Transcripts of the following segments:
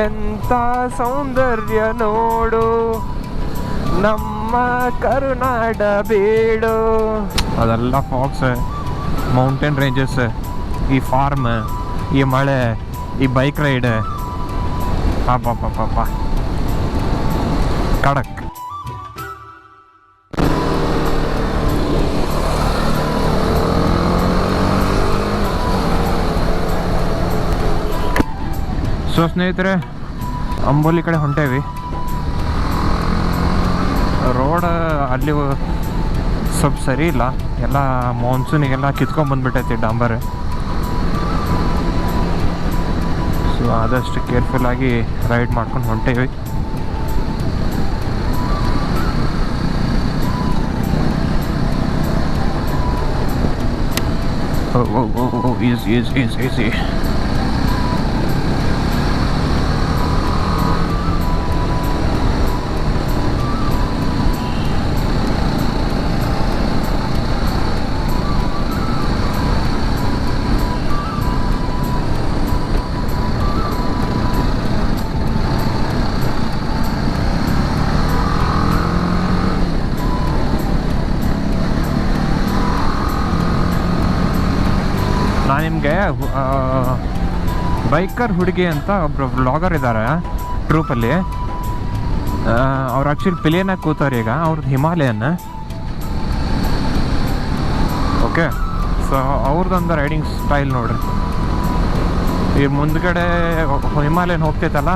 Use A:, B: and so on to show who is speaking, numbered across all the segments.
A: ಎಂಥ ಸೌಂದರ್ಯ ನೋಡು ನಮ್ಮ ಕರುನಾಡ ಬೀಡು. ಅದೆಲ್ಲ ಫಾಕ್ಸ್, ಮೌಂಟೇನ್ ರೇಂಜಸ್, ಈ ಫಾರ್ಮ್, ಈ ಮಳೆ, ಈ ಬೈಕ್ ರೈಡ್, ಪಾಪ ಕಡಕ್. ಸೊ ಸ್ನೇಹಿತರೆ, ಅಂಬೋಲಿ ಕಡೆ ಹೊಂಟೇವಿ. ರೋಡ್ ಅಲ್ಲಿ ಸ್ವಲ್ಪ ಸರಿ ಇಲ್ಲ, ಎಲ್ಲ ಮಾನ್ಸೂನಿಗೆಲ್ಲ ಕಿತ್ಕೊಂಡ್ಬಂದ್ಬಿಟ್ಟೈತಿ ಡಾಂಬರ್. ಸೊ ಆದಷ್ಟು ಕೇರ್ಫುಲ್ಲಾಗಿ ರೈಡ್ ಮಾಡ್ಕೊಂಡು ಹೊಂಟೇವಿ. ಈಸಿ. ನಾನು ನಿಮಗೆ ಬೈಕರ್ ಹುಡುಗಿ ಅಂತ ಒಬ್ಬರು ವ್ಲಾಗರ್ ಇದ್ದಾರೆ ಟ್ರೂಪಲ್ಲಿ. ಅವ್ರು ಆ್ಯಕ್ಚುಲಿ ಪಿಲಿಯನಾಗಿ ಕೂತವ್ರು ಈಗ. ಅವ್ರದ್ದು ಹಿಮಾಲಯನ್. ಓಕೆ, ಸೊ ಅವ್ರದ್ದೊಂದು ರೈಡಿಂಗ್ ಸ್ಟೈಲ್ ನೋಡ್ರಿ. ಈ ಮುಂದ್ಗಡೆ ಹಿಮಾಲಯನ್ ಹೋಗ್ತೈತಲ್ಲ,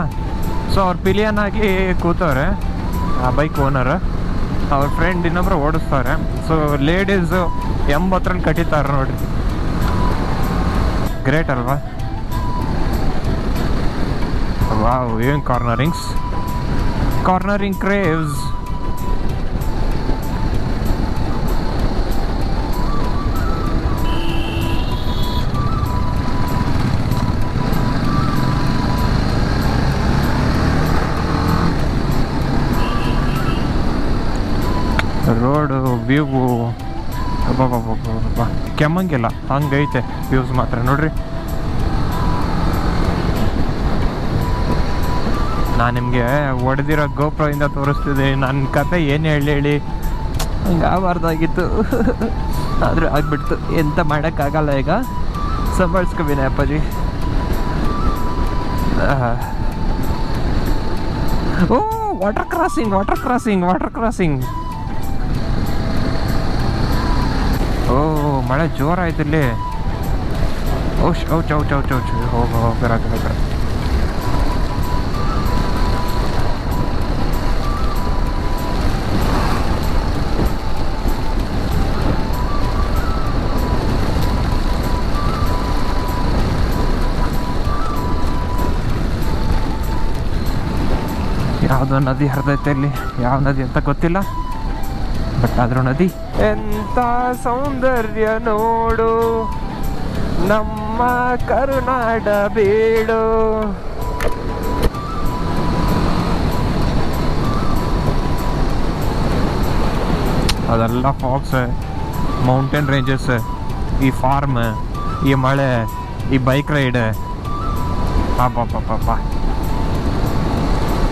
A: ಸೊ ಅವ್ರು ಪಿಲಿಯನ್ ಆಗಿ ಕೂತವ್ರೆ ಆ ಬೈಕ್ ಓನರ್. ಅವ್ರ ಫ್ರೆಂಡ್ ಇನ್ನೊಬ್ರು ಓಡಿಸ್ತವ್ರೆ. ಸೊ ಲೇಡೀಸು 80ರಲ್ಲಿ ಕಟ್ಟಿತಾರೆ ನೋಡ್ರಿ. ಗ್ರೇಟ್ ಅಲ್ವಾ? ವಾವ್, ಏನು ಕಾರ್ನರಿಂಗ್ ಕ್ರೇವ್ಸ್. ರೋಡು ವ್ಯೂ ಕೆಮ್ಮಂಗಿಲ್ಲ, ಹಂಗೈತೆ ವ್ಯೂಸ್ ಮಾತ್ರ ನೋಡ್ರಿ. ನಾನು ನಿಮಗೆ ಹೊಡೆದಿರೋ ಗೋಪ್ರದಿಂದ ತೋರಿಸ್ತಿದ್ದೆ. ನನ್ನ ಕತೆ ಏನು ಹೇಳಿ ಹಂಗೆ ಆಗಬಾರ್ದಾಗಿತ್ತು, ಆದರೂ ಆಗ್ಬಿಡ್ತು. ಎಂತ ಮಾಡೋಕ್ಕಾಗಲ್ಲ. ಈಗ ಸಂಭಾಳಿಸ್ಕೊಬಿನಿ ಅಪ್ಪಾಜಿ. ಓ, ವಾಟರ್ ಕ್ರಾಸಿಂಗ್. ಓ, ಮಳೆ ಜೋರಾಯ್ತು ಇಲ್ಲಿ. ಔಚ್. ಹೋಗ. ಯಾವುದೋ ನದಿ ಹರಿದೈತೆ ಇಲ್ಲಿ. ಯಾವ ನದಿ ಅಂತ ಗೊತ್ತಿಲ್ಲ, ಬಟ್ ಆದ್ರೂ ನದಿ. ಎಂಥ ಸೌಂದರ್ಯ ನೋಡು ನಮ್ಮ ಕರುನಾಡ ಬೀಡು. ಅದೆಲ್ಲ ಫಾಕ್ಸ್, ಮೌಂಟೇನ್ ರೇಂಜಸ್, ಈ ಫಾರ್ಮ್, ಈ ಮಳೆ, ಈ ಬೈಕ್ ರೈಡ್, ಪಾಪ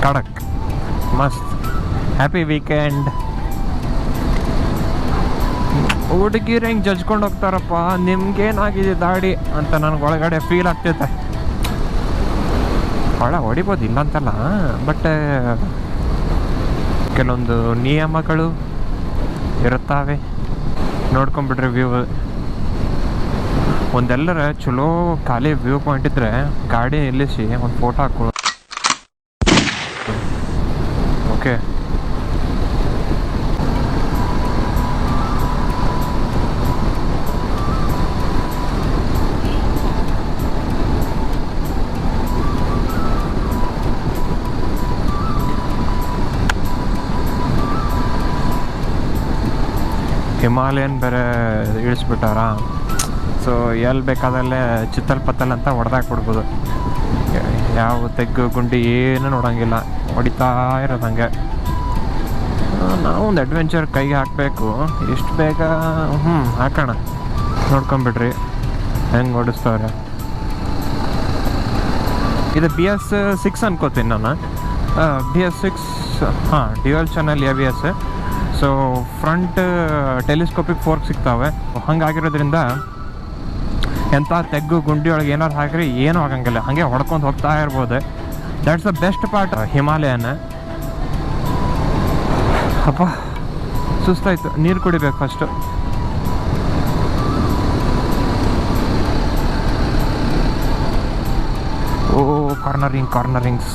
A: ಕಡಕ್ ಮಸ್ತ್. Happy weekend. ಹುಡುಗಿರು ಹೆಂಗೆ ಜಜ್ಕೊಂಡು ಹೋಗ್ತಾರಪ್ಪ, ನಿಮ್ಗೇನಾಗಿದೆ ದಾಡಿ ಅಂತ ನನಗೆ ಒಳಗಡೆ ಫೀಲ್ ಆಗ್ತೈತೆ. ಹೊಡಿಬೋದು, ಇಲ್ಲ ಅಂತಲ್ಲ, ಬಟ್ ಕೆಲವೊಂದು ನಿಯಮಗಳು ಇರುತ್ತವೆ. ನೋಡ್ಕೊಂಬಿಡ್ರಿ ವ್ಯೂ. ಒಂದೆಲ್ಲರ ಚಲೋ ಖಾಲಿ ವ್ಯೂ ಪಾಯಿಂಟ್ ಇದ್ರೆ ಗಾಡಿ ನಿಲ್ಲಿಸಿ ಒಂದು ಫೋಟೋ ಹಾಕೋ. ಓಕೆ, ಹಿಮಾಲಯನ್ ಬೇರೆ ಇಳಿಸ್ಬಿಟ್ಟಾರ. ಸೊ ಎಲ್ಲಿ ಬೇಕಾದಲ್ಲೇ ಚಿತ್ತಲ್ ಅಂತ ಹೊಡೆದಾಕ್ಬಿಡ್ಬೋದು. ಯಾವ ತೆಗ್ಗು ಗುಂಡಿ ಏನೂ ನೋಡೋಂಗಿಲ್ಲ, ಹೊಡಿತಾ ಇರೋದು ಹಂಗೆ. ನಾವು ಒಂದು ಅಡ್ವೆಂಚರ್ ಕೈಗೆ ಹಾಕಬೇಕು. ಎಷ್ಟು ಬೇಗ ಹಾಕೋಣ. ನೋಡ್ಕೊಂಬಿಡ್ರಿ ಹೆಂಗೆ ಓಡಿಸ್ತವ್ರೆ. ಇದು BS6 ಅನ್ಕೋತೀನಿ ನಾನು. BS6 ಹಾಂ, dual channel ABS. So front telescopic fork ಸಿಗ್ತಾವೆ. ಹಂಗಾಗಿರೋದ್ರಿಂದ ಎಂಥ ತೆಗ್ಗು ಗುಂಡಿ ಒಳಗೆ ಏನಾರು ಹಾಕಿರಿ ಏನೂ ಆಗಂಗಿಲ್ಲ, ಹಾಗೆ ಹೊಡ್ಕೊಂಡು ಹೋಗ್ತಾ ಇರ್ಬೋದು. That's the best part Himalayan. ಅಪ್ಪ ಸುಸ್ತಾಯ್ತು, ನೀರು ಕುಡಿಬೇಕು ಫಸ್ಟು. ಓ ಕಾರ್ನರಿಂಗ್ಸ್.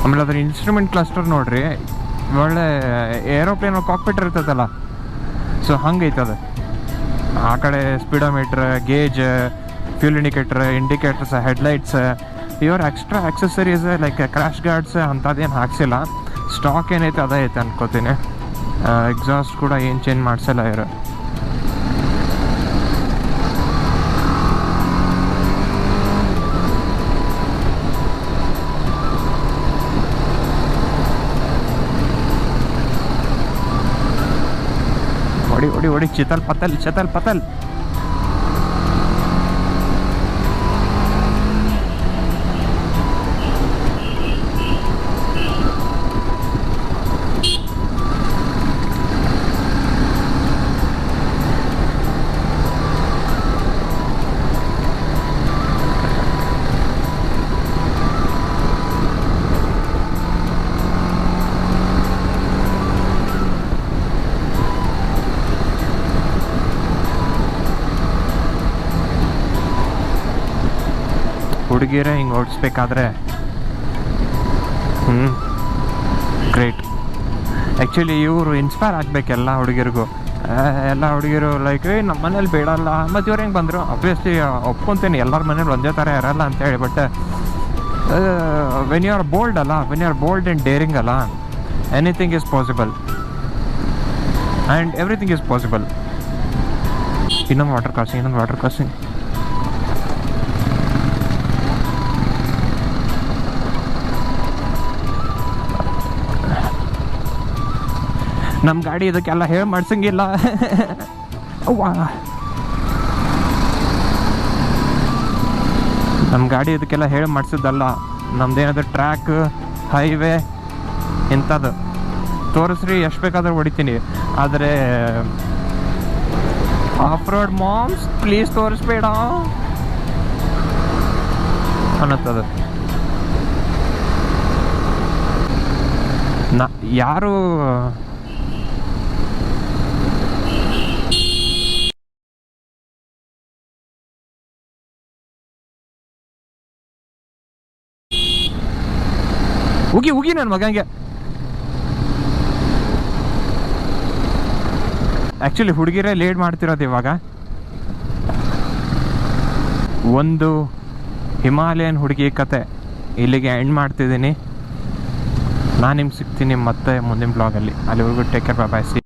A: ಆಮೇಲೆ ಅದ್ರ ಇನ್ಸ್ಟ್ರೂಮೆಂಟ್ ಕ್ಲಸ್ಟರ್ ನೋಡ್ರಿ, ಒಳ್ಳೆ ಏರೋಪ್ಲೇನ್ ಕಾಕ್ಪಿಟ್ ಇರ್ತದಲ್ಲ, ಸೊ ಹಂಗೈತದ. ಆ ಕಡೆ speedometer, gauge, fuel indicators, headlights, ಇವ್ರ extra accessories like crash guards ಅಂಥದ್ದೇನು ಹಾಕ್ಸಿಲ್ಲ. ಸ್ಟಾಕ್ ಏನೈತೆ ಅದೇ ಐತೆ ಅನ್ಕೋತೀನಿ. ಎಕ್ಸಾಸ್ಟ್ ಕೂಡ ಏನು ಚೇಂಜ್ ಮಾಡಿಸಿಲ್ಲ ಇವರು. ಓಡಿ ಚತಲ್ ಪತಲ್. ಹುಡುಗಿರೇ ಹಿಂಗೆ ಓಡಿಸ್ಬೇಕಾದ್ರೆ ಗ್ರೇಟ್. ಆ್ಯಕ್ಚುಲಿ ಇವರು ಇನ್ಸ್ಪೈರ್ ಆಗಬೇಕು ಎಲ್ಲ ಹುಡುಗಿರಿಗೂ. ಎಲ್ಲ ಹುಡುಗಿರು ಲೈಕ್ ನಮ್ಮ ಮನೇಲಿ ಬೇಡಲ್ಲ, ಮತ್ತು ಇವ್ರು ಹೆಂಗೆ ಬಂದರು, ಅಬ್ವಿಯಸ್ಲಿ ಒಪ್ಕೊತೀನಿ ಎಲ್ಲರ ಮನೇಲಿ ಒಂದೇ ಥರ ಇರಲ್ಲ ಅಂತೇಳಿ. But when you are bold and daring ಅಲ್ಲ, anything is possible and everything is possible. ಇನ್ನೊಂದು ವಾಟರ್ ಕ್ರಾಸಿಂಗ್. ನಮ್ಮ ಗಾಡಿ ಇದಕ್ಕೆಲ್ಲ ಹೇಳಿ ಮಾಡ್ಸಂಗಿಲ್ಲ. ನಮ್ಮ ಗಾಡಿ ಇದಕ್ಕೆಲ್ಲ ಹೇಳಿ ಮಾಡಿಸಿದ್ದಲ್ಲ. ನಮ್ದೇನಾದ್ರು ಟ್ರ್ಯಾಕ್, ಹೈವೇ ಇಂಥದ್ದು ತೋರಿಸ್ರಿ, ಎಷ್ಟು ಬೇಕಾದ್ರೂ ಹೊಡಿತೀನಿ. ಆದರೆ ಆಫ್ ರೋಡ್ ಮಾಮ್ಸ್ ಪ್ಲೀಸ್ ತೋರಿಸ್ಬೇಡ ಅನ್ನತ್ತದು. ಯಾರು ಉಗಿ ನನ್ನ ಮಗಂಗೆ. ಆ್ಯಕ್ಚುಲಿ ಹುಡುಗಿರೇ ಲೇಟ್ ಮಾಡ್ತಿರೋದು ಇವಾಗ. ಒಂದು ಹಿಮಾಲಯನ್ ಹುಡುಗಿ ಕತೆ ಇಲ್ಲಿಗೆ ಎಂಡ್ ಮಾಡ್ತಿದ್ದೀನಿ. ನಾನು ನಿಮ್ಗೆ ಸಿಗ್ತೀನಿ ಮತ್ತೆ ಮುಂದಿನ ಬ್ಲಾಗಲ್ಲಿ. ಅಲ್ಲಿವರೆಗೂ ಟೇಕ್ ಕೇರ್, ಬಾಯ್.